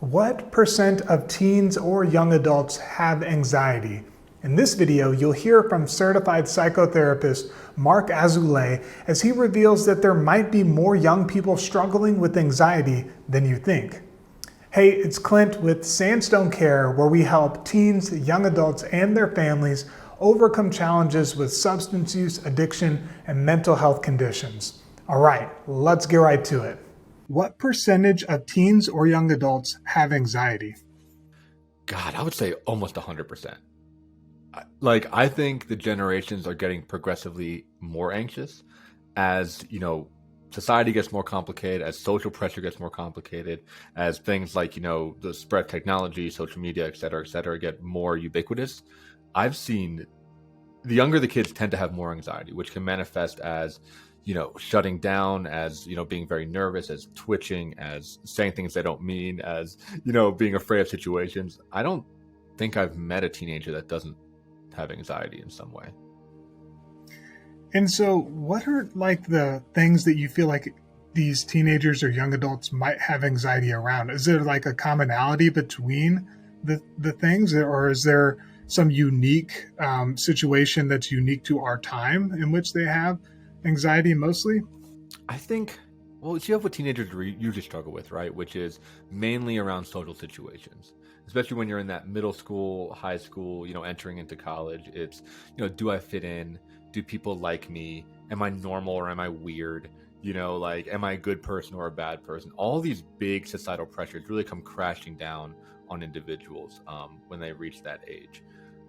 What percent of teens or young adults have anxiety? In this video, you'll hear from certified psychotherapist Marc Azoulay as he reveals that there might be more young people struggling with anxiety than you think. Hey, it's Clint with Sandstone Care, where we help teens, young adults, and their families overcome challenges with substance use, addiction, and mental health conditions. All right, let's get right to it. What percentage of teens or young adults have anxiety? God, I would say almost 100%. I think the generations are getting progressively more anxious as, society gets more complicated, as social pressure gets more complicated, as things like, the spread of technology, social media, et cetera, get more ubiquitous. I've seen the younger the kids tend to have more anxiety, which can manifest as, shutting down, as, being very nervous, as twitching, as saying things they don't mean, as, being afraid of situations. I don't think I've met a teenager that doesn't have anxiety in some way. And so what are the things that you feel like these teenagers or young adults might have anxiety around? Is there a commonality between the things, or is there some unique situation that's unique to our time in which they have anxiety mostly? I think, you have what teenagers usually struggle with, right? Which is mainly around social situations, especially when you're in that middle school, high school, entering into college. It's, do I fit in? Do people like me? Am I normal or am I weird? Am I a good person or a bad person? All these big societal pressures really come crashing down on individuals when they reach that age.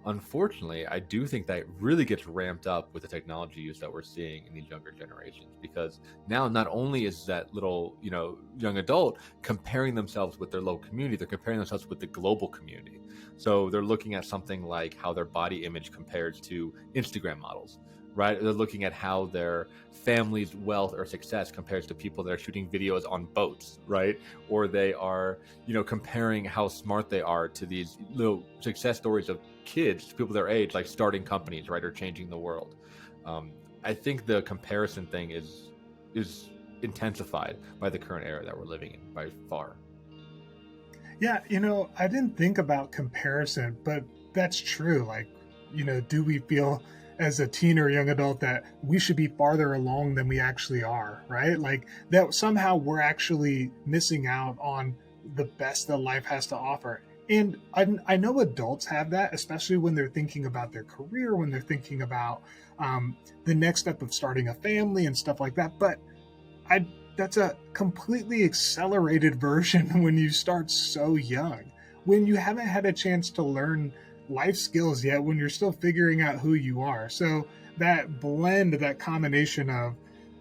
Unfortunately, I do think that really gets ramped up with the technology use that we're seeing in these younger generations, because now not only is that little, young adult comparing themselves with their local community, they're comparing themselves with the global community. So they're looking at something like how their body image compares to Instagram models, right? They're looking at how their family's wealth or success compares to people that are shooting videos on boats, right? Or they are, comparing how smart they are to these little success stories of kids, people their age, like starting companies, right, or changing the world. I think the comparison thing is intensified by the current era that we're living in by far. Yeah, I didn't think about comparison, but that's true. Do we feel as a teen or young adult that we should be farther along than we actually are, right? That somehow we're actually missing out on the best that life has to offer. And I know adults have that, especially when they're thinking about their career, when they're thinking about the next step of starting a family and stuff like that. But that's a completely accelerated version when you start so young, when you haven't had a chance to learn life skills yet, when you're still figuring out who you are. So that blend, that combination of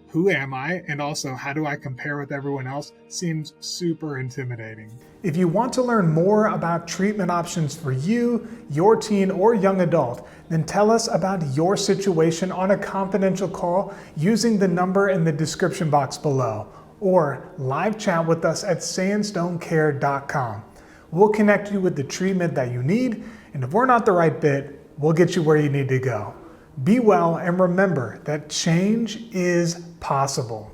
who am I and also how do I compare with everyone else seems super intimidating. If you want to learn more about treatment options for you, your teen or young adult, then tell us about your situation on a confidential call using the number in the description box below, or live chat with us at sandstonecare.com. We'll connect you with the treatment that you need, and if we're not the right fit, we'll get you where you need to go. Be well, and remember that change is possible.